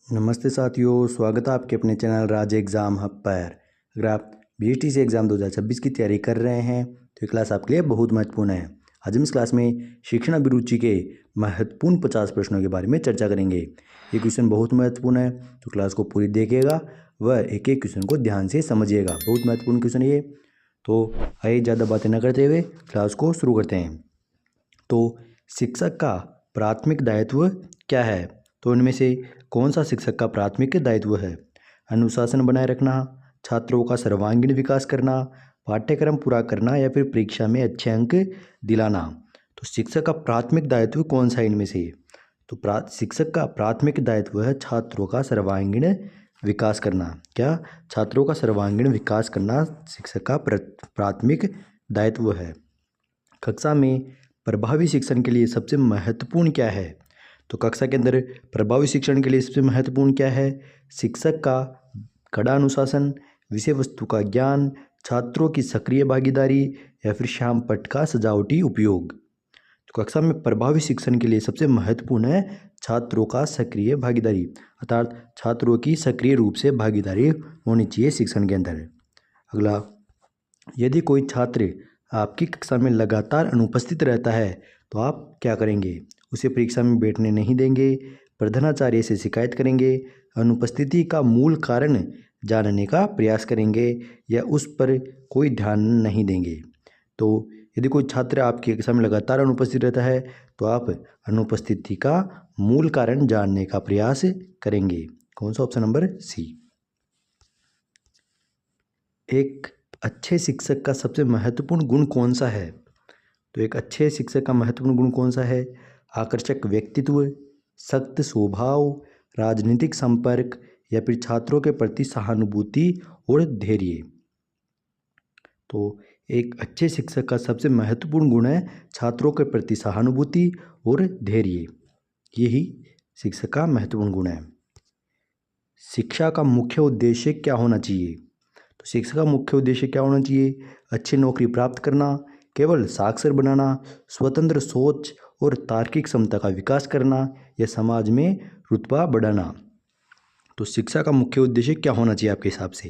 नमस्ते साथियों, स्वागत है आपके अपने चैनल राज एग्ज़ाम हब पर। अगर आप बीटीसी एग्ज़ाम 2026 की तैयारी कर रहे हैं तो ये क्लास आपके लिए बहुत महत्वपूर्ण है। आज हम इस क्लास में शिक्षण अभिरुचि के महत्वपूर्ण 50 प्रश्नों के बारे में चर्चा करेंगे। ये क्वेश्चन बहुत महत्वपूर्ण है, तो क्लास को पूरी देखिएगा व एक एक क्वेश्चन को ध्यान से समझिएगा। बहुत महत्वपूर्ण क्वेश्चन ये। तो आइए ज़्यादा बातें न करते हुए क्लास को शुरू करते हैं। तो शिक्षक का प्राथमिक दायित्व क्या है? तो इनमें से कौन सा शिक्षक का प्राथमिक दायित्व है? अनुशासन बनाए रखना, छात्रों का सर्वांगीण विकास करना, पाठ्यक्रम पूरा करना या फिर परीक्षा में अच्छे अंक दिलाना। तो शिक्षक का प्राथमिक दायित्व कौन सा इनमें से? तो शिक्षक का प्राथमिक दायित्व है छात्रों का सर्वांगीण विकास करना। क्या? छात्रों का सर्वांगीण विकास करना शिक्षक का प्राथमिक दायित्व है। कक्षा में प्रभावी शिक्षण के लिए सबसे महत्वपूर्ण क्या है? तो कक्षा के अंदर प्रभावी शिक्षण के लिए सबसे महत्वपूर्ण क्या है? शिक्षक का कड़ा अनुशासन, विषय वस्तु का ज्ञान, छात्रों की सक्रिय भागीदारी या फिर श्याम पट्ट का सजावटी उपयोग। तो कक्षा में प्रभावी शिक्षण के लिए सबसे महत्वपूर्ण है छात्रों का सक्रिय भागीदारी, अर्थात छात्रों की सक्रिय रूप से भागीदारी होनी चाहिए शिक्षण के अंदर। अगला, यदि कोई छात्र आपकी कक्षा में लगातार अनुपस्थित रहता है तो आप क्या करेंगे? उसे परीक्षा में बैठने नहीं देंगे, प्रधानाचार्य से शिकायत करेंगे, अनुपस्थिति का मूल कारण जानने का प्रयास करेंगे या उस पर कोई ध्यान नहीं देंगे। तो यदि कोई छात्र आपकी कक्षा में लगातार अनुपस्थित रहता है तो आप अनुपस्थिति का मूल कारण जानने का प्रयास करेंगे। कौन सा? Option number C. एक अच्छे शिक्षक का सबसे महत्वपूर्ण गुण कौन सा है? तो एक अच्छे शिक्षक का महत्वपूर्ण गुण कौन सा है? आकर्षक व्यक्तित्व, सख्त स्वभाव, राजनीतिक संपर्क या फिर छात्रों के प्रति सहानुभूति और धैर्य। तो एक अच्छे शिक्षक का सबसे महत्वपूर्ण गुण है छात्रों के प्रति सहानुभूति और धैर्य। यही शिक्षक का महत्वपूर्ण गुण है। शिक्षा का मुख्य उद्देश्य क्या होना चाहिए? तो शिक्षा का मुख्य उद्देश्य क्या होना चाहिए? अच्छी नौकरी प्राप्त करना, केवल साक्षर बनाना, स्वतंत्र सोच और तार्किक क्षमता का विकास करना या समाज में रुतबा बढ़ाना। तो शिक्षा का मुख्य उद्देश्य क्या होना चाहिए आपके हिसाब से?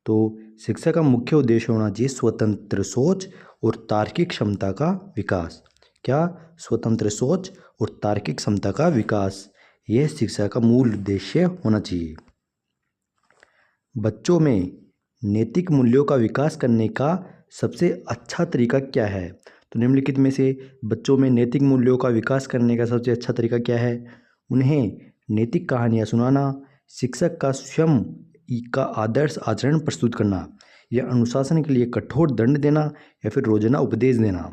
तो शिक्षा का मुख्य उद्देश्य होना चाहिए स्वतंत्र सोच और तार्किक क्षमता का विकास। क्या? स्वतंत्र सोच और तार्किक क्षमता का विकास, यह शिक्षा का मूल उद्देश्य होना चाहिए। बच्चों में नैतिक मूल्यों का विकास करने का सबसे अच्छा तरीका क्या है? तो निम्नलिखित में से बच्चों में नैतिक मूल्यों का विकास करने का सबसे अच्छा तरीका क्या है? उन्हें नैतिक कहानियाँ सुनाना, शिक्षक का स्वयं का आदर्श आचरण प्रस्तुत करना या अनुशासन के लिए कठोर दंड देना या फिर रोजाना उपदेश देना।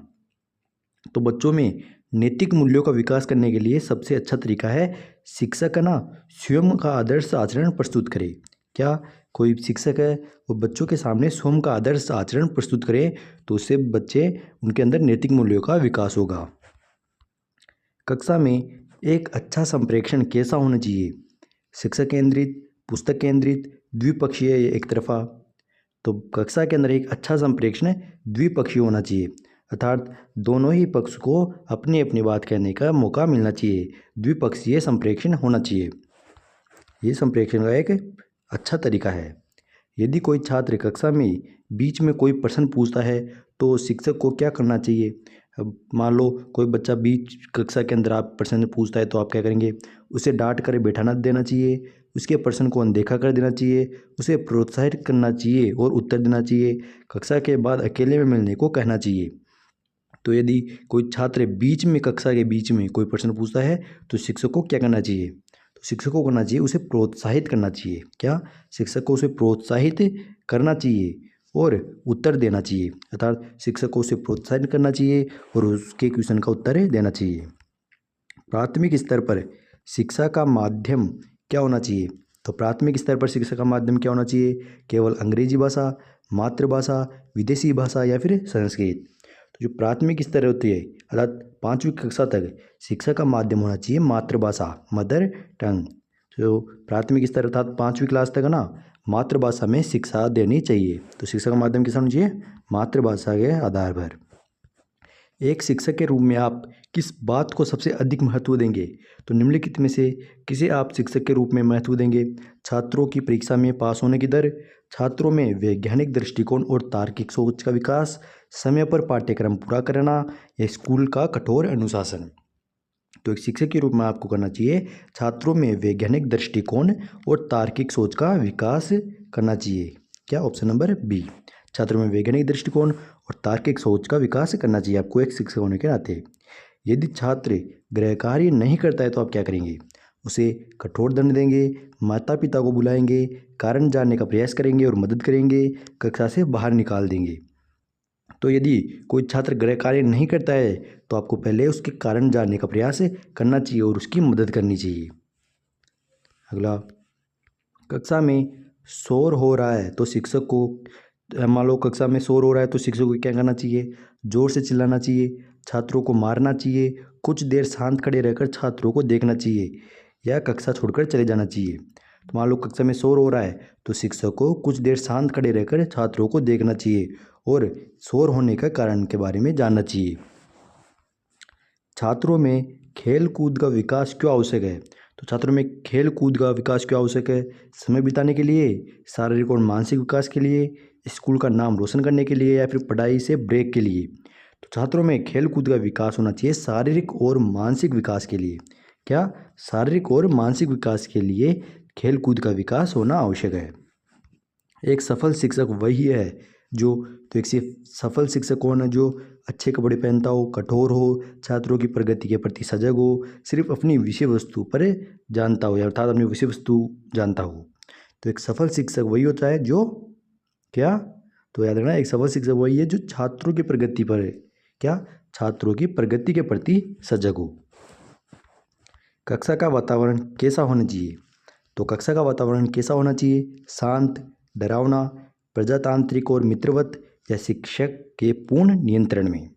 तो बच्चों में नैतिक मूल्यों का विकास करने के लिए सबसे अच्छा तरीका है शिक्षक ना स्वयं का आदर्श आचरण प्रस्तुत करे। क्या? कोई शिक्षक है वो बच्चों के सामने स्वयं का आदर्श आचरण प्रस्तुत करे तो उससे बच्चे उनके अंदर नैतिक मूल्यों का विकास होगा। कक्षा में एक अच्छा संप्रेषण कैसा होना चाहिए? शिक्षक केंद्रित, पुस्तक केंद्रित, द्विपक्षीय या एक तरफा? तो कक्षा के अंदर एक अच्छा संप्रेषण द्विपक्षीय होना चाहिए, अर्थात दोनों ही पक्ष को अपनी अपनी बात कहने का मौका मिलना चाहिए। द्विपक्षीय संप्रेषण होना चाहिए, ये संप्रेषण का एक अच्छा तरीका है। यदि कोई छात्र कक्षा में बीच में कोई प्रश्न पूछता है तो शिक्षक को क्या करना चाहिए? अब मान लो कोई बच्चा बीच कक्षा के अंदर आप प्रश्न पूछता है तो आप क्या करेंगे? उसे डांट कर बैठाना देना चाहिए, उसके प्रश्न को अनदेखा कर देना चाहिए, उसे प्रोत्साहित करना चाहिए और उत्तर देना चाहिए। कक्षा के बाद अकेले में मिलने को कहना चाहिए। तो यदि कोई छात्र बीच में कक्षा के बीच में कोई प्रश्न पूछता है तो शिक्षक को क्या करना चाहिए? तो शिक्षक को करना चाहिए उसे प्रोत्साहित करना चाहिए। क्या? शिक्षक को उसे प्रोत्साहित करना चाहिए और उत्तर देना चाहिए, अर्थात शिक्षक को उसे प्रोत्साहित करना चाहिए और उसके क्वेश्चन का उत्तर देना चाहिए। प्राथमिक स्तर पर शिक्षा का माध्यम क्या होना चाहिए? तो प्राथमिक स्तर पर शिक्षा का माध्यम क्या होना चाहिए? केवल अंग्रेजी भाषा, मातृभाषा, विदेशी भाषा या फिर संस्कृत? तो जो प्राथमिक स्तर होती है अर्थात 5वीं कक्षा तक शिक्षा का माध्यम होना चाहिए मातृभाषा, मदर टंग। तो प्राथमिक स्तर अर्थात 5वीं क्लास तक ना मातृभाषा में शिक्षा देनी चाहिए। तो शिक्षा का माध्यम किस होना चाहिए? मातृभाषा के आधार पर। एक शिक्षक के रूप में आप किस बात को सबसे अधिक महत्व देंगे? तो निम्नलिखित में से किसे आप शिक्षक के रूप में महत्व देंगे? छात्रों की परीक्षा में पास होने की दर, छात्रों में वैज्ञानिक दृष्टिकोण और तार्किक सोच का विकास, समय पर पाठ्यक्रम पूरा करना या स्कूल का कठोर अनुशासन। तो एक शिक्षक के रूप में आपको करना चाहिए छात्रों में वैज्ञानिक दृष्टिकोण और तार्किक सोच का विकास करना चाहिए। क्या? ऑप्शन नंबर बी, छात्रों में वैज्ञानिक दृष्टिकोण और तार्किक सोच का विकास करना चाहिए आपको एक शिक्षक होने के नाते। यदि छात्र गृह कार्य नहीं करता है तो आप क्या करेंगे? उसे कठोर दंड देंगे, माता पिता को बुलाएंगे, कारण जानने का प्रयास करेंगे और मदद करेंगे, कक्षा से बाहर निकाल देंगे। तो यदि कोई छात्र गृह कार्य नहीं करता है तो आपको पहले उसके कारण जानने का प्रयास करना चाहिए और उसकी मदद करनी चाहिए। अगला, कक्षा में शोर हो रहा है तो शिक्षक को, मान लो कक्षा में शोर हो रहा है तो शिक्षक को क्या करना चाहिए? जोर से चिल्लाना चाहिए, छात्रों को मारना चाहिए, कुछ देर शांत खड़े रहकर छात्रों को देखना चाहिए या कक्षा छोड़कर चले जाना चाहिए। तो मान लो कक्षा में शोर हो रहा है तो शिक्षक को कुछ देर शांत खड़े रहकर छात्रों को देखना चाहिए और शोर होने का कारण के बारे में जानना चाहिए। छात्रों में खेल कूद का विकास क्यों आवश्यक है? तो छात्रों में खेल कूद का विकास क्यों आवश्यक है? समय बिताने के लिए, शारीरिक और मानसिक विकास के लिए, स्कूल का नाम रोशन करने के लिए या फिर पढ़ाई से ब्रेक के लिए। तो छात्रों में खेल कूद का विकास होना चाहिए शारीरिक और मानसिक विकास के लिए। क्या? शारीरिक और मानसिक विकास के लिए खेल कूद का विकास होना आवश्यक है। एक सफल शिक्षक वही है जो, तो एक सफल शिक्षक कौन है? जो अच्छे कपड़े पहनता हो, कठोर हो, छात्रों की प्रगति के प्रति सजग हो, सिर्फ अपनी विषय वस्तु पर जानता हो, अर्थात अपनी विषय वस्तु जानता हो। तो एक सफल शिक्षक वही होता है जो, क्या? तो याद रखना, एक सफल शिक्षक वही है जो छात्रों की प्रगति पर, क्या? छात्रों की प्रगति के प्रति सजग हो। कक्षा का वातावरण कैसा होना चाहिए? तो कक्षा का वातावरण कैसा होना चाहिए? शांत, डरावना, प्रजातांत्रिक और मित्रवत या शिक्षक के पूर्ण नियंत्रण में।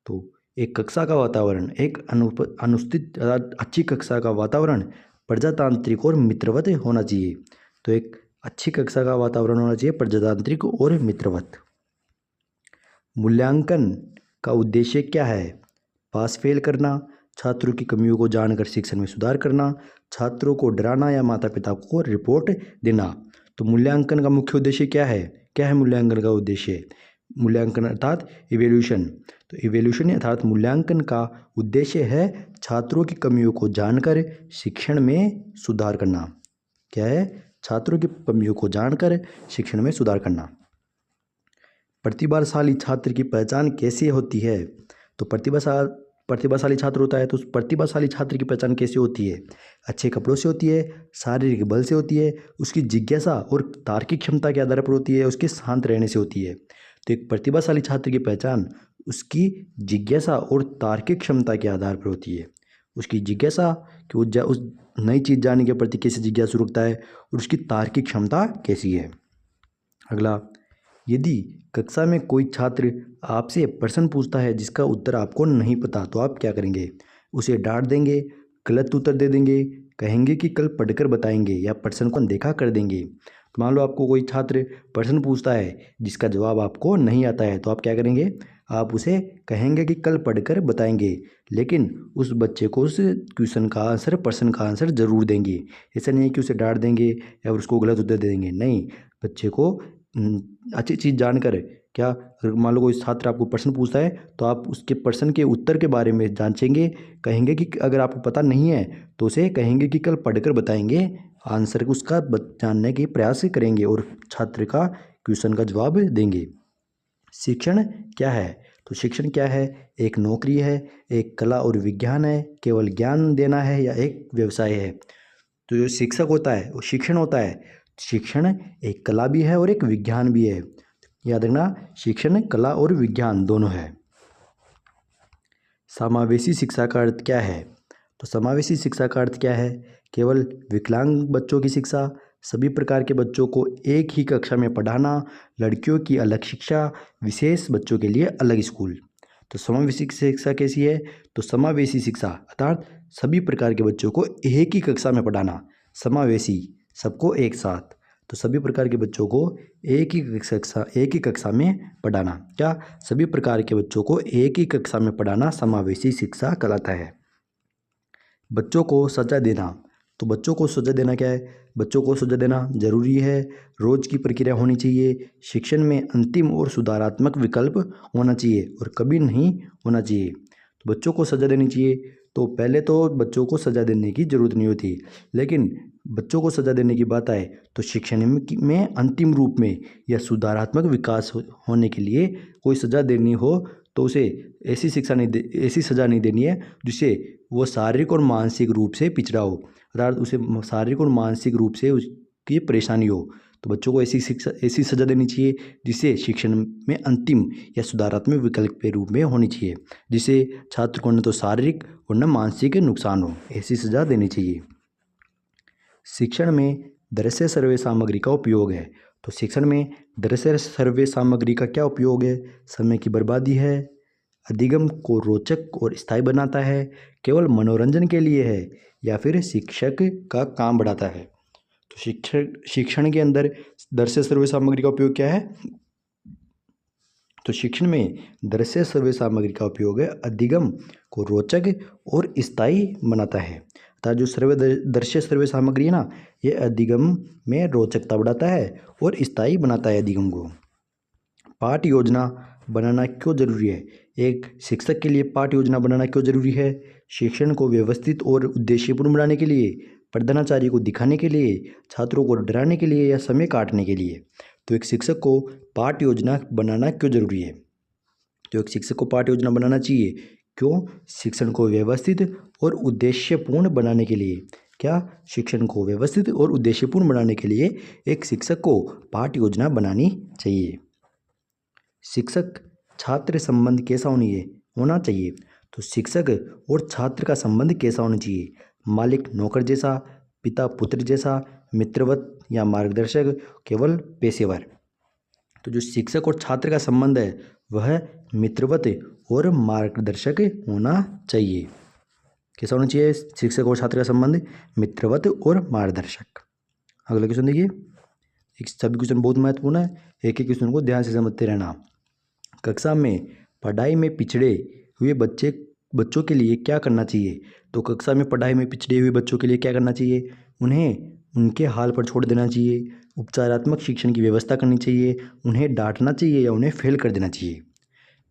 तो एक कक्षा का वातावरण, एक अनुचित अच्छी कक्षा का वातावरण प्रजातांत्रिक और मित्रवत होना चाहिए। तो एक अच्छी कक्षा का वातावरण होना चाहिए प्रजातांत्रिक और मित्रवत। मूल्यांकन का उद्देश्य क्या है? पास फेल करना, छात्रों की कमियों को जानकर शिक्षण में सुधार करना, छात्रों को डराना या माता पिता को रिपोर्ट देना। तो मूल्यांकन का मुख्य उद्देश्य क्या है? क्या है मूल्यांकन का उद्देश्य? मूल्यांकन अर्थात इवेल्यूशन। तो इवेल्यूशन अर्थात मूल्यांकन का उद्देश्य है छात्रों की कमियों को जानकर शिक्षण में सुधार करना। क्या है? छात्रों की कमियों को जानकर शिक्षण में सुधार करना। प्रतिभाशाली छात्र की पहचान कैसे होती है? तो प्रतिभाशाली छात्र होता है तो उस प्रतिभाशाली छात्र की पहचान कैसे होती है? अच्छे कपड़ों से होती है, शारीरिक बल से होती है, उसकी जिज्ञासा और तार्किक क्षमता के आधार पर होती है, उसके शांत रहने से होती है। तो एक प्रतिभाशाली छात्र की पहचान उसकी जिज्ञासा और तार्किक क्षमता के आधार पर होती है। उसकी जिज्ञासा कि वो उस नई चीज़ जानने के प्रति कैसे जिज्ञासु रखता है और उसकी तार्किक क्षमता कैसी है। अगला, यदि कक्षा में कोई छात्र आपसे प्रश्न पूछता है जिसका उत्तर आपको नहीं पता तो आप क्या करेंगे? उसे डांट देंगे, गलत उत्तर दे देंगे, कहेंगे कि कल पढ़कर बताएंगे या प्रश्न को अनदेखा कर देंगे। तो मान लो आपको कोई छात्र प्रश्न पूछता है जिसका जवाब आपको नहीं आता है तो आप क्या करेंगे? आप उसे कहेंगे कि कल पढ़कर बताएंगे, लेकिन उस बच्चे को उस क्वेश्चन का आंसर, प्रश्न का आंसर ज़रूर देंगे। ऐसा नहीं है कि उसे डांट देंगे या उसको गलत उत्तर दे देंगे, नहीं, बच्चे को अच्छी चीज़ जानकर, क्या, अगर मान लो कोई छात्र आपको प्रश्न पूछता है तो आप उसके प्रश्न के उत्तर के बारे में जांचेंगे, कहेंगे कि अगर आपको पता नहीं है तो उसे कहेंगे कि कल पढ़कर बताएंगे, आंसर उसका जानने के प्रयास करेंगे और छात्र का क्वेश्चन का जवाब देंगे। शिक्षण क्या है? तो शिक्षण क्या है? एक नौकरी है, एक कला और विज्ञान है, केवल ज्ञान देना है या एक व्यवसाय है। तो जो शिक्षक होता है वो शिक्षण होता है। शिक्षण एक कला भी है और एक विज्ञान भी है। याद रखना, शिक्षण कला और विज्ञान दोनों है। समावेशी शिक्षा का अर्थ क्या है? तो समावेशी शिक्षा का अर्थ क्या है? केवल विकलांग बच्चों की शिक्षा, सभी प्रकार के बच्चों को एक ही कक्षा में पढ़ाना, लड़कियों की अलग शिक्षा, विशेष बच्चों के लिए अलग स्कूल। तो समावेशी शिक्षा कैसी है? तो समावेशी शिक्षा अर्थात सभी प्रकार के बच्चों को एक ही कक्षा में पढ़ाना, समावेशी सबको एक साथ। तो सभी प्रकार के बच्चों को एक ही कक्षा में पढ़ाना, क्या सभी प्रकार के बच्चों को एक ही कक्षा में पढ़ाना समावेशी शिक्षा कहलाता है। बच्चों को सजा देना, तो बच्चों को सजा देना क्या है, बच्चों को सजा देना जरूरी है, रोज की प्रक्रिया होनी चाहिए, शिक्षण में अंतिम और सुधारात्मक विकल्प होना चाहिए और कभी नहीं होना चाहिए। तो बच्चों को सजा देनी चाहिए, तो पहले तो बच्चों को सजा देने की जरूरत नहीं होती, लेकिन बच्चों को सजा देने की बात आए तो शिक्षण में अंतिम रूप में या सुधारात्मक विकास होने के लिए कोई सजा देनी हो तो उसे ऐसी सजा नहीं देनी है जिससे वो शारीरिक और मानसिक रूप से पिछड़ा हो, अर्थात उसे शारीरिक और मानसिक रूप से उसकी परेशानी हो। तो बच्चों को ऐसी सजा देनी चाहिए जिससे शिक्षण में अंतिम या सुधारात्मक विकल्प के रूप में होनी चाहिए, जिससे छात्र को न तो शारीरिक और न मानसिक नुकसान हो, ऐसी सजा देनी चाहिए। शिक्षण में दृश्य सर्वे सामग्री का उपयोग है, तो शिक्षण में दृश्य सर्वे सामग्री का क्या उपयोग है, समय की बर्बादी है, अधिगम को रोचक और स्थायी बनाता है, केवल मनोरंजन के लिए है या फिर शिक्षक का काम बढ़ाता है। तो शिक्षण के अंदर दृश्य सर्वे सामग्री का उपयोग क्या है, तो शिक्षण में दृश्य सर्वे सामग्री का उपयोग है अधिगम को रोचक और स्थायी बनाता है, अर्थात जो दृश्य सर्वे सामग्री है ना, ये अधिगम में रोचकता बढ़ाता है और स्थायी बनाता है अधिगम को। पाठ योजना बनाना क्यों जरूरी है, एक शिक्षक के लिए पाठ योजना बनाना क्यों जरूरी है, शिक्षण को व्यवस्थित और उद्देश्यपूर्ण बनाने के लिए, प्रधानाचार्य को दिखाने के लिए, छात्रों को डराने के लिए या समय काटने के लिए। तो एक शिक्षक को पाठ योजना बनाना क्यों जरूरी है, तो एक शिक्षक को पाठ योजना बनाना चाहिए, क्यों, शिक्षण को व्यवस्थित और उद्देश्यपूर्ण बनाने के लिए, क्या शिक्षण को व्यवस्थित और उद्देश्यपूर्ण बनाने के लिए एक शिक्षक को पाठ योजना बनानी चाहिए। शिक्षक छात्र संबंध कैसा होना चाहिए, तो शिक्षक और छात्र का संबंध कैसा होना चाहिए, मालिक नौकर जैसा, पिता पुत्र जैसा, मित्रवत या मार्गदर्शक, केवल पेशेवर। तो जो शिक्षक और छात्र का संबंध है वह मित्रवत और मार्गदर्शक होना चाहिए। कैसा होना चाहिए शिक्षक और छात्र का संबंध, मित्रवत और मार्गदर्शक। अगला क्वेश्चन देखिए, एक सभी क्वेश्चन बहुत महत्वपूर्ण है, एक एक क्वेश्चन को ध्यान से समझते रहना। कक्षा में पढ़ाई में पिछड़े हुए बच्चों के लिए क्या करना चाहिए, तो कक्षा में पढ़ाई में पिछड़े हुए बच्चों के लिए क्या करना चाहिए, उन्हें उनके हाल पर छोड़ देना चाहिए, उपचारात्मक शिक्षण की व्यवस्था करनी चाहिए, उन्हें डांटना चाहिए या उन्हें फेल कर देना चाहिए।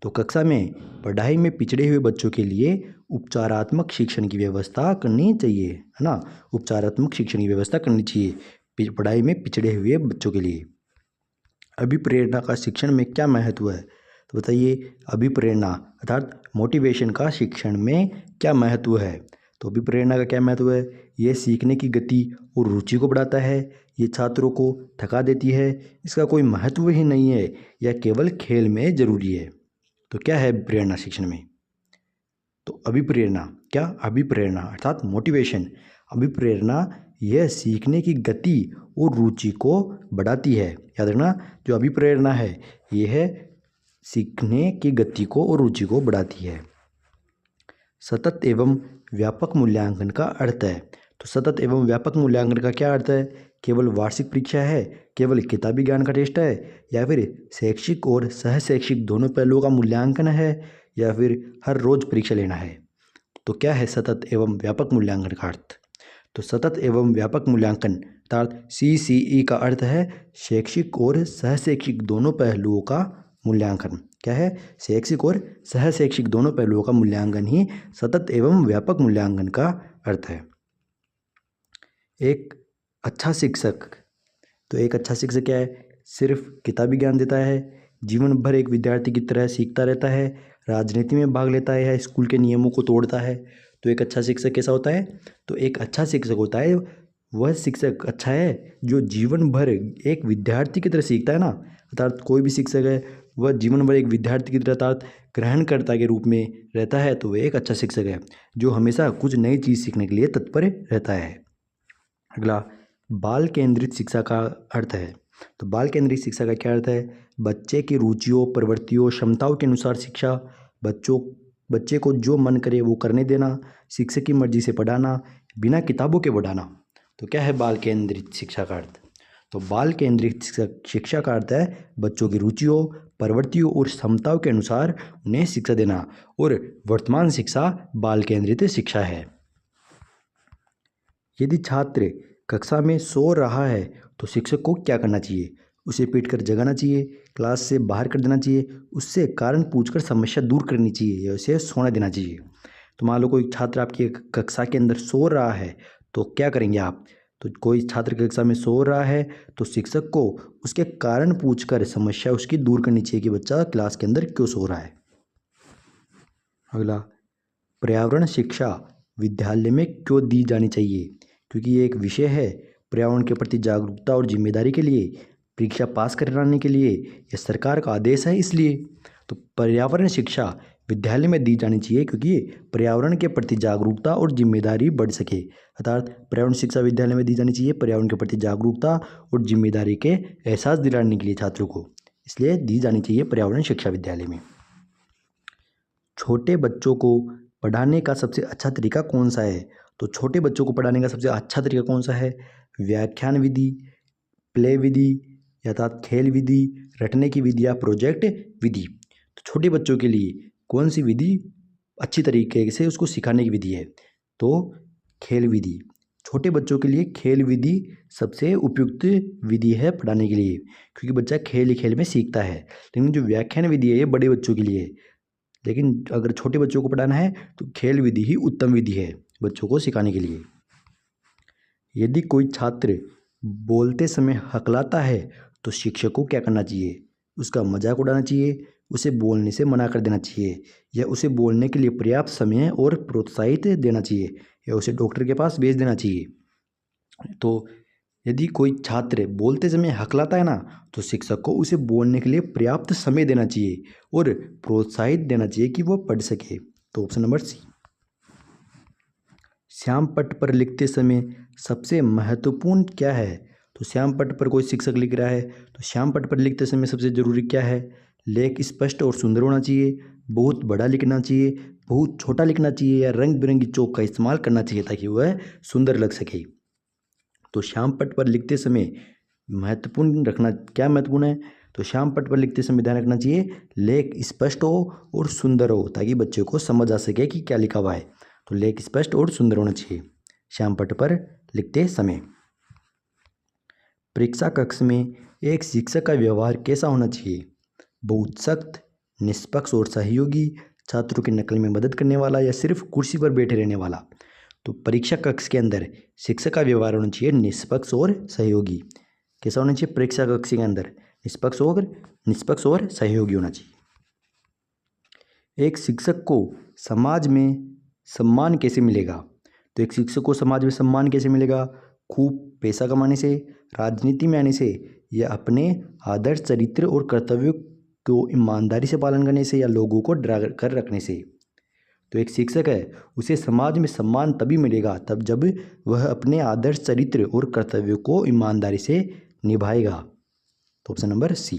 तो कक्षा में पढ़ाई में पिछड़े हुए बच्चों के लिए उपचारात्मक शिक्षण की व्यवस्था करनी चाहिए, है ना, उपचारात्मक शिक्षण की व्यवस्था करनी चाहिए पढ़ाई में पिछड़े हुए बच्चों के लिए। अभिप्रेरणा का शिक्षण में क्या महत्व है, तो बताइए अभिप्रेरणा अर्थात मोटिवेशन का शिक्षण में क्या महत्व है। तो अभिप्रेरणा का क्या महत्व है, ये सीखने की गति और रुचि को बढ़ाता है, ये छात्रों को थका देती है, इसका कोई महत्व ही नहीं है, यह केवल खेल में जरूरी है। तो क्या है प्रेरणा शिक्षण में, तो अभिप्रेरणा, क्या अभिप्रेरणा अर्थात मोटिवेशन, अभिप्रेरणा यह सीखने की गति और रुचि को बढ़ाती है। याद रखना, जो अभिप्रेरणा है यह सीखने की गति को और रुचि को बढ़ाती है। सतत एवं व्यापक मूल्यांकन का अर्थ है, तो सतत एवं व्यापक मूल्यांकन का क्या अर्थ है, केवल वार्षिक परीक्षा है, केवल किताबी ज्ञान का टेस्ट है, या फिर शैक्षिक और सह शैक्षिक दोनों पहलुओं का मूल्यांकन है, या फिर हर रोज परीक्षा लेना है। तो क्या है सतत एवं व्यापक मूल्यांकन का अर्थ, तो सतत एवं व्यापक मूल्यांकन अर्थात CCE का अर्थ है शैक्षिक और सह शैक्षिक दोनों पहलुओं का मूल्यांकन। क्या है, शैक्षिक और सह शैक्षिक दोनों पहलुओं का मूल्यांकन ही सतत एवं व्यापक मूल्यांकन का अर्थ है। एक अच्छा शिक्षक, तो एक अच्छा शिक्षक क्या है, सिर्फ किताबी ज्ञान देता है, जीवन भर एक विद्यार्थी की तरह सीखता रहता है, राजनीति में भाग लेता है या स्कूल के नियमों को तोड़ता है। तो एक अच्छा शिक्षक कैसा होता है, तो एक अच्छा शिक्षक होता है वह शिक्षक अच्छा है जो जीवन भर एक विद्यार्थी की तरह सीखता है ना, अर्थात कोई भी शिक्षक है वह जीवन भर एक विद्यार्थी की तरह अर्थात ग्रहणकर्ता के रूप में रहता है, तो वह एक अच्छा शिक्षक है जो हमेशा कुछ नई चीज़ सीखने के लिए तत्पर रहता है। अगला बाल केंद्रित शिक्षा का अर्थ है, तो बाल केंद्रित शिक्षा का क्या अर्थ है, बच्चे की रुचियों, प्रवृत्तियों, क्षमताओं के अनुसार शिक्षा, बच्चे को जो मन करे वो करने देना, शिक्षक की मर्जी से पढ़ाना, बिना किताबों के पढ़ाना। तो क्या है बाल केंद्रित शिक्षा का अर्थ, तो बाल केंद्रित शिक्षा का अर्थ है बच्चों की रुचियों, प्रवृत्तियों और क्षमताओं के अनुसार उन्हें शिक्षा देना, और वर्तमान शिक्षा बाल केंद्रित शिक्षा है। यदि छात्र कक्षा में सो रहा है तो शिक्षक को क्या करना चाहिए? उसे पीटकर जगाना चाहिए, क्लास से बाहर कर देना चाहिए, उससे कारण पूछकर समस्या दूर करनी चाहिए, या उसे सोने देना चाहिए। तो मान लो कोई छात्र आपकी कक्षा के अंदर सो रहा है तो क्या करेंगे आप? तो कोई छात्र कक्षा में सो रहा है तो शिक्षक को उसके कारण पूछकर समस्या उसकी दूर करनी चाहिए कि बच्चा क्लास के अंदर क्यों सो रहा है। अगला, पर्यावरण शिक्षा विद्यालय में क्यों दी जानी चाहिए? क्योंकि ये एक विषय है। पर्यावरण के प्रति जागरूकता और जिम्मेदारी के लिए, परीक्षा पास कराने के लिए, यह सरकार का आदेश है इसलिए। तो पर्यावरण शिक्षा विद्यालय में दी जानी चाहिए क्योंकि पर्यावरण के प्रति जागरूकता और जिम्मेदारी बढ़ सके। अर्थात पर्यावरण शिक्षा विद्यालय में दी जानी चाहिए पर्यावरण के प्रति जागरूकता और जिम्मेदारी के एहसास दिलाने के लिए छात्रों को, इसलिए दी जानी चाहिए पर्यावरण शिक्षा विद्यालय में। छोटे बच्चों को पढ़ाने का सबसे अच्छा तरीका कौन सा है? तो छोटे बच्चों को पढ़ाने का सबसे अच्छा तरीका कौन सा है? व्याख्यान विधि, प्ले विधि, अर्थात खेल विधि, रटने की विधि या प्रोजेक्ट विधि। तो छोटे बच्चों के लिए कौन सी विधि अच्छी तरीके से उसको सिखाने की विधि है? तो खेल विधि। छोटे बच्चों के लिए खेल विधि सबसे उपयुक्त विधि है पढ़ाने के लिए, क्योंकि बच्चा खेल ही खेल में सीखता है। लेकिन जो व्याख्यान विधि है ये बड़े बच्चों के लिए है, लेकिन अगर छोटे बच्चों को पढ़ाना है तो खेल विधि ही उत्तम विधि है बच्चों को सिखाने के लिए। यदि कोई छात्र बोलते समय हकलाता है तो शिक्षक को क्या करना चाहिए? उसका मजाक उड़ाना चाहिए, उसे बोलने से मना कर देना चाहिए, या उसे बोलने के लिए पर्याप्त समय और प्रोत्साहित देना चाहिए, या उसे डॉक्टर के पास भेज देना चाहिए। तो यदि कोई छात्र बोलते समय हकलाता है ना तो शिक्षक को उसे बोलने के लिए पर्याप्त समय देना चाहिए और प्रोत्साहित देना चाहिए कि वो पढ़ सके। तो ऑप्शन नंबर सी। श्याम पट्ट पर लिखते समय सबसे महत्वपूर्ण क्या है? तो श्याम पट्ट पर कोई शिक्षक लिख रहा है तो श्याम पट्ट पर लिखते समय सबसे जरूरी क्या है? लेख स्पष्ट और सुंदर होना चाहिए, बहुत बड़ा लिखना चाहिए, बहुत छोटा लिखना चाहिए, या रंग बिरंगी चौक का इस्तेमाल करना चाहिए ताकि वह सुंदर लग सके। तो श्याम पट्ट पर लिखते समय महत्वपूर्ण रखना क्या महत्वपूर्ण है? तो श्याम पट्ट पर लिखते समय ध्यान रखना चाहिए लेख स्पष्ट हो और सुंदर हो ताकि बच्चे को समझ आ सके कि क्या लिखा हुआ है। तो लेख स्पष्ट और सुंदर होना चाहिए श्याम पट्ट पर लिखते समय। परीक्षा कक्ष में एक शिक्षक का व्यवहार कैसा होना चाहिए? बहुत सख्त, निष्पक्ष और सहयोगी, छात्रों की नकल में मदद करने वाला, या सिर्फ कुर्सी पर बैठे रहने वाला? तो परीक्षा कक्ष के अंदर शिक्षक का व्यवहार होना चाहिए निष्पक्ष और सहयोगी। कैसा होना चाहिए? परीक्षा कक्ष के अंदर निष्पक्ष और सहयोगी होना चाहिए। एक शिक्षक को समाज में सम्मान कैसे मिलेगा? तो एक शिक्षक को समाज में सम्मान कैसे मिलेगा? खूब पैसा कमाने से, राजनीति में आने से, या अपने आदर्श चरित्र और कर्तव्यों को ईमानदारी से पालन करने से, या लोगों को डरा कर रखने से। तो एक शिक्षक है उसे समाज में सम्मान तभी मिलेगा तब जब वह अपने आदर्श चरित्र और कर्तव्यों को ईमानदारी से निभाएगा। तो ऑप्शन नंबर सी।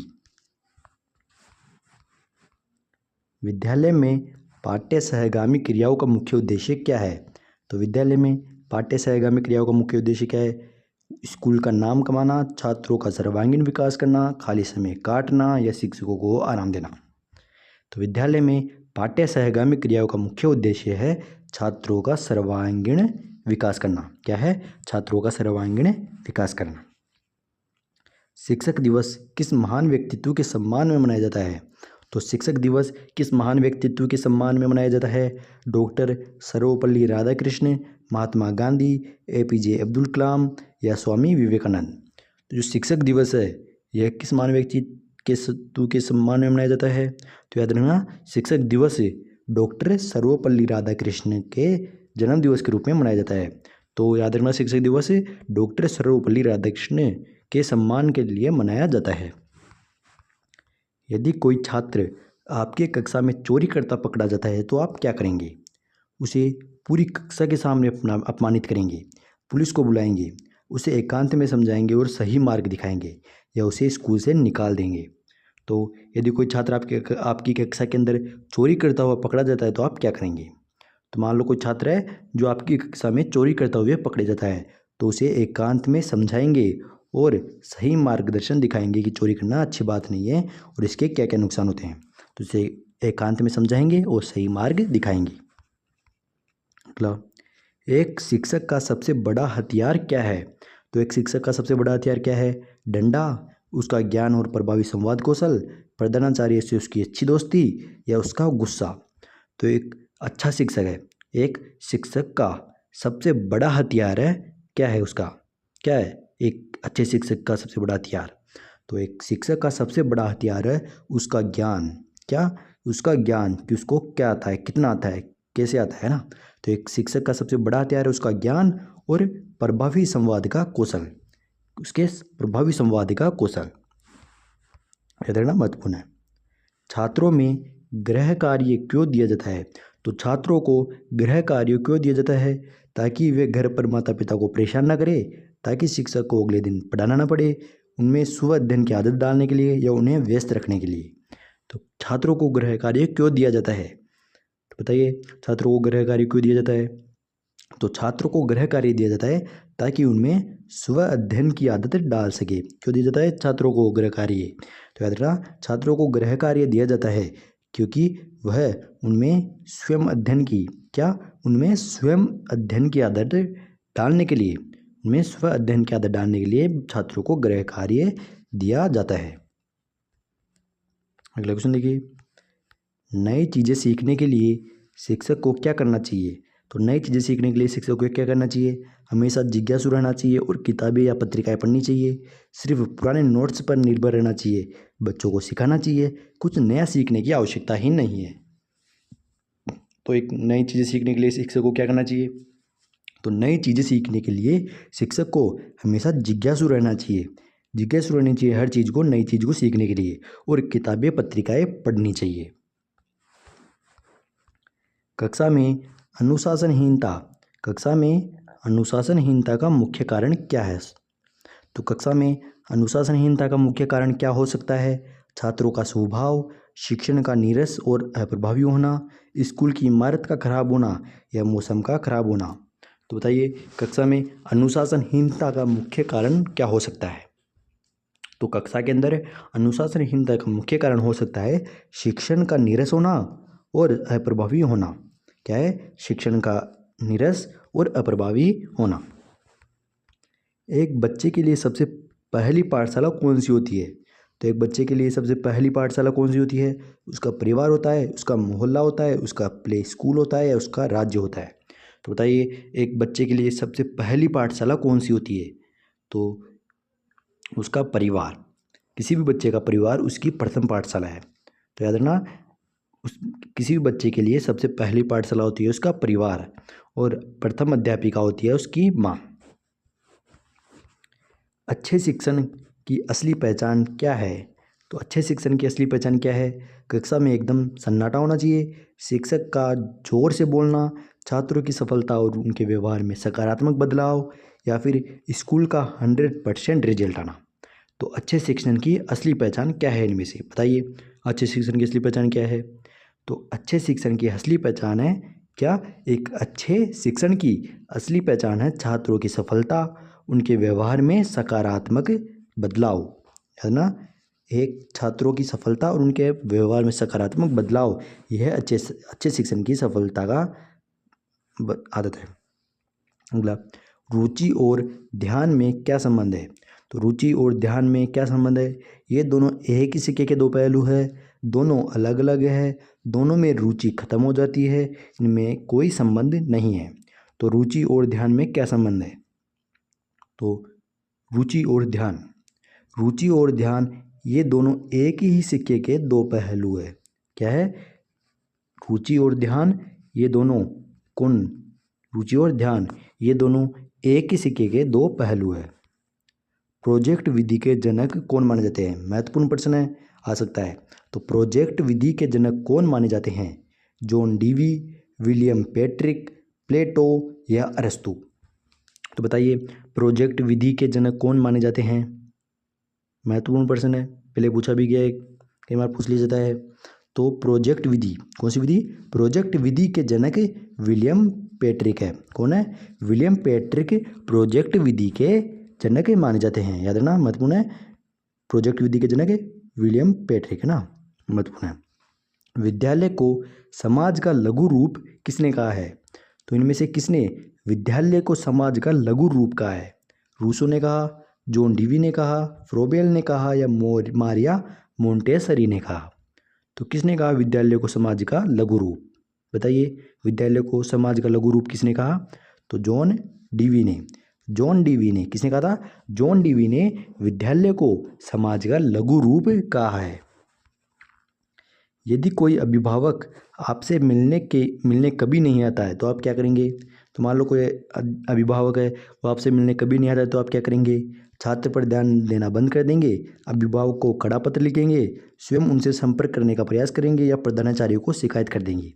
विद्यालय में पाठ्य सहगामी क्रियाओं का मुख्य उद्देश्य क्या है? तो विद्यालय में पाठ्य सहगामी क्रियाओं का मुख्य उद्देश्य क्या है? स्कूल का नाम कमाना, छात्रों का सर्वांगीण विकास करना, खाली समय काटना, या शिक्षकों को आराम देना। तो विद्यालय में पाठ्य सहगामी क्रियाओं का मुख्य उद्देश्य है छात्रों का सर्वांगीण विकास करना। क्या है? छात्रों का सर्वांगीण विकास करना। शिक्षक दिवस किस महान व्यक्तित्व के सम्मान में मनाया जाता है? तो शिक्षक दिवस किस महान व्यक्तित्व के सम्मान में मनाया जाता है? डॉक्टर सर्वपल्ली राधाकृष्ण, महात्मा गांधी, APJ अब्दुल कलाम, या स्वामी विवेकानंद। तो जो शिक्षक दिवस है यह किस महान व्यक्तित्व के सम्मान में मनाया जाता है? तो याद रखना शिक्षक दिवस डॉक्टर सर्वपल्ली राधाकृष्ण के जन्म दिवस के रूप में मनाया जाता है। तो याद रखना शिक्षक दिवस डॉक्टर सर्वपल्ली राधाकृष्ण के सम्मान के लिए मनाया जाता है। यदि कोई छात्र आपके कक्षा में चोरी करता पकड़ा जाता है तो आप क्या करेंगे? उसे पूरी कक्षा के सामने अपमानित करेंगे, पुलिस को बुलाएंगे, उसे एकांत में समझाएंगे और सही मार्ग दिखाएंगे, या उसे स्कूल से निकाल देंगे। तो यदि कोई छात्र आपकी कक्षा के अंदर चोरी करता हुआ पकड़ा जाता है तो आप क्या करेंगे? तो मान लो कोई छात्र है जो आपकी कक्षा में चोरी करता हुआ पकड़े जाता है तो उसे एकांत में समझाएंगे और सही मार्गदर्शन दिखाएंगे कि चोरी करना अच्छी बात नहीं है और इसके क्या क्या नुकसान होते हैं। तो इसे एकांत में समझाएंगे और सही मार्ग दिखाएंगे। अगला, एक शिक्षक का सबसे बड़ा हथियार क्या है? तो एक शिक्षक का सबसे बड़ा हथियार क्या है? डंडा, उसका ज्ञान और प्रभावी संवाद कौशल, प्रधानाचार्य से उसकी अच्छी दोस्ती, या उसका गुस्सा। तो एक अच्छा शिक्षक है, एक शिक्षक का सबसे बड़ा हथियार है, क्या है उसका, क्या है एक अच्छे शिक्षक का सबसे बड़ा हथियार? तो एक शिक्षक का सबसे बड़ा हथियार है उसका ज्ञान। क्या? उसका ज्ञान, कि उसको क्या आता है, कितना आता है, कैसे आता है ना। तो एक शिक्षक का सबसे बड़ा हथियार है उसका ज्ञान और प्रभावी संवाद का कौशल, उसके प्रभावी संवाद का कौशल। याद रखना महत्वपूर्ण है। छात्रों में गृह कार्य क्यों दिया जाता है? तो छात्रों को गृह कार्य क्यों दिया जाता है? ताकि वे घर पर माता पिता को परेशान ना करें, ताकि शिक्षक को अगले दिन पढ़ाना ना पड़े, उनमें स्व अध्ययन की आदत डालने के लिए या उन्हें व्यस्त रखने के लिए। तो छात्रों को गृह कार्य क्यों दिया जाता है? तो बताइए, छात्रों को गृह कार्य क्यों दिया जाता है? तो छात्रों को गृह कार्य दिया जाता है ताकि उनमें स्व अध्ययन की आदत डाल सके। क्यों दिया जाता है छात्रों को गृह कार्य? तो याद रखना, छात्रों को गृह कार्य दिया जाता है क्योंकि वह उनमें स्वयं अध्ययन की, क्या, उनमें स्वयं अध्ययन की आदत डालने के लिए, उनमें स्व अध्ययन की आदत डालने के लिए छात्रों को गृह कार्य दिया जाता है। अगला क्वेश्चन देखिए, नई चीज़ें सीखने के लिए शिक्षक को क्या करना चाहिए? तो नई चीज़ें सीखने के लिए शिक्षक को क्या करना चाहिए? हमेशा जिज्ञासु रहना चाहिए और किताबें या पत्रिकाएं पढ़नी चाहिए। सिर्फ पुराने नोट्स पर निर्भर रहना चाहिए। बच्चों को सिखाना चाहिए, कुछ नया सीखने की आवश्यकता ही नहीं है। तो एक नई चीज़ें सीखने के लिए शिक्षक को क्या करना चाहिए? तो नई चीज़ें सीखने के लिए शिक्षक को हमेशा जिज्ञासु रहना चाहिए। जिज्ञासु रहनी चाहिए हर चीज़ को, नई चीज़ को सीखने के लिए, और किताबें पत्रिकाएं पढ़नी चाहिए। कक्षा में अनुशासनहीनता, कक्षा में अनुशासनहीनता का मुख्य कारण क्या है? तो कक्षा में अनुशासनहीनता का मुख्य कारण क्या हो सकता है? छात्रों का स्वभाव, शिक्षण का नीरस और अप्रभावी होना, स्कूल की इमारत का खराब होना, या मौसम का खराब होना। तो बताइए, कक्षा में अनुशासनहीनता का मुख्य कारण क्या हो सकता है? तो कक्षा के अंदर अनुशासनहीनता का मुख्य कारण हो सकता है शिक्षण का नीरस होना और अप्रभावी होना। क्या है? शिक्षण का नीरस और अप्रभावी होना। एक बच्चे के लिए सबसे पहली पाठशाला कौन सी होती है? तो एक बच्चे के लिए सबसे पहली पाठशाला कौन सी होती है? उसका परिवार होता है, उसका मोहल्ला होता है, उसका प्ले स्कूल होता है, या उसका राज्य होता है? तो बताइए, एक बच्चे के लिए सबसे पहली पाठशाला कौन सी होती है? तो उसका परिवार। किसी भी बच्चे का परिवार उसकी प्रथम पाठशाला है। तो याद रखना, उस किसी भी बच्चे के लिए सबसे पहली पाठशाला होती है उसका परिवार, और प्रथम अध्यापिका होती है उसकी माँ। अच्छे शिक्षण की असली पहचान क्या है? तो अच्छे शिक्षण की असली पहचान क्या है? कक्षा में एकदम सन्नाटा होना चाहिए, शिक्षक का जोर से बोलना, छात्रों की सफलता और उनके व्यवहार में सकारात्मक बदलाव, या फिर स्कूल का 100% रिजल्ट आना। तो अच्छे शिक्षण की असली पहचान क्या है इनमें से? बताइए, अच्छे शिक्षण की असली पहचान क्या है? तो अच्छे शिक्षण की असली पहचान है क्या? एक अच्छे शिक्षण की असली पहचान है छात्रों की सफलता, उनके व्यवहार में सकारात्मक बदलाव, है ना। एक छात्रों की सफलता और उनके व्यवहार में सकारात्मक बदलाव, यह अच्छे शिक्षण की सफलता का आदत है। अगला, रुचि और ध्यान में क्या संबंध है? तो रुचि और ध्यान में क्या संबंध है? ये दोनों एक ही सिक्के के दो पहलू है, दोनों अलग अलग है, दोनों में रुचि खत्म हो जाती है, इनमें कोई संबंध नहीं है। तो रुचि और ध्यान में क्या संबंध है? तो रुचि और ध्यान ये दोनों एक ही सिक्के के दो पहलू है। क्या है? रुचि और ध्यान ये दोनों रुचि और ध्यान ये दोनों एक ही सिक्के के दो पहलू है। प्रोजेक्ट विधि के जनक कौन माने जाते हैं? महत्वपूर्ण प्रश्न है, आ सकता है। तो प्रोजेक्ट विधि के जनक कौन माने जाते हैं? जॉन डीवी, विलियम पेट्रिक, प्लेटो, या अरस्तु? तो बताइए, प्रोजेक्ट विधि के जनक कौन माने जाते हैं? महत्वपूर्ण प्रश्न है, पहले पूछा भी गया है, कई बार पूछ लिया जाता है। तो प्रोजेक्ट विधि, कौन सी विधि? प्रोजेक्ट विधि के जनक विलियम पेट्रिक है। कौन है? विलियम पेट्रिक प्रोजेक्ट विधि के जनक माने जाते हैं। याद रखना, महत्वपूर्ण है। प्रोजेक्ट विधि के जनक विलियम पेट्रिक है ना, महत्वपूर्ण है। विद्यालय को समाज का लघु रूप किसने कहा है? तो इनमें से किसने विद्यालय को समाज का लघु रूप कहा है? रूसो ने कहा, जॉन डीवी ने कहा, फ्रोबेल ने कहा या मारिया मोंटेसरी ने कहा? तो किसने कहा विद्यालय को समाज का लघु रूप? बताइए, विद्यालय को समाज का लघु रूप किसने कहा? तो जॉन डीवी ने। जॉन डीवी ने किसने कहा था? जॉन डीवी ने विद्यालय को समाज का लघु रूप कहा है। यदि कोई अभिभावक आपसे मिलने कभी नहीं आता है तो आप क्या करेंगे? तो मान लो कोई अभिभावक है, वो आपसे मिलने कभी नहीं आता है तो आप क्या करेंगे? छात्र पर ध्यान देना बंद कर देंगे, अभिभावक को कड़ा पत्र लिखेंगे, स्वयं उनसे संपर्क करने का प्रयास करेंगे या प्रधानाचार्य को शिकायत कर देंगे।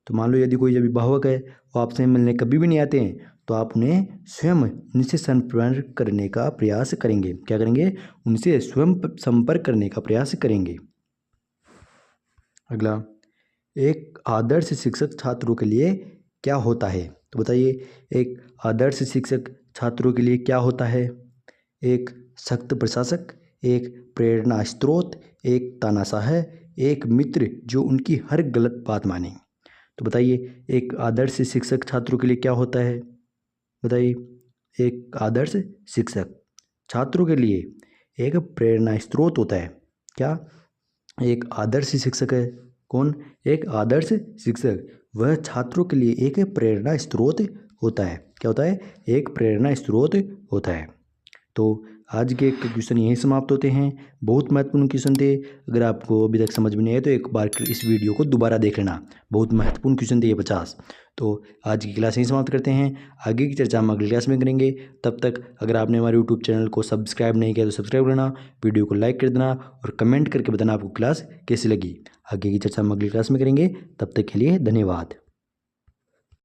तो मान लो यदि कोई अभिभावक है, वो आपसे मिलने कभी भी नहीं आते हैं तो आप उन्हें स्वयं उनसे संपर्क करने का प्रयास करेंगे। क्या करेंगे? उनसे स्वयं संपर्क करने का प्रयास करेंगे। अगला, एक आदर्श शिक्षक छात्रों के लिए क्या होता है? तो बताइए, एक आदर्श शिक्षक छात्रों के लिए क्या होता है? एक सख्त प्रशासक, एक प्रेरणा स्रोत, एक तानाशाह है, एक मित्र जो उनकी हर गलत बात माने। तो बताइए, एक आदर्श शिक्षक छात्रों के लिए क्या होता है? बताइए, एक आदर्श शिक्षक छात्रों के लिए एक प्रेरणा स्रोत होता है। क्या? एक आदर्श शिक्षक है कौन? एक आदर्श शिक्षक, वह छात्रों के लिए एक प्रेरणा स्रोत होता है। क्या होता है? एक प्रेरणा स्रोत होता है। तो आज के क्वेश्चन यहीं समाप्त होते हैं। बहुत महत्वपूर्ण क्वेश्चन थे। अगर आपको अभी तक समझ में नहीं आए तो एक बार इस वीडियो को दोबारा देख लेना। बहुत महत्वपूर्ण क्वेश्चन थे ये 50। तो आज की क्लास यहीं समाप्त करते हैं। आगे की चर्चा हम अगली क्लास में करेंगे। तब तक अगर आपने हमारे यूट्यूब चैनल को सब्सक्राइब नहीं किया तो सब्सक्राइब करना, वीडियो को लाइक कर देना और कमेंट करके बताना आपको क्लास कैसी लगी। आगे की चर्चा हम अगली क्लास में करेंगे। तब तक के लिए धन्यवाद।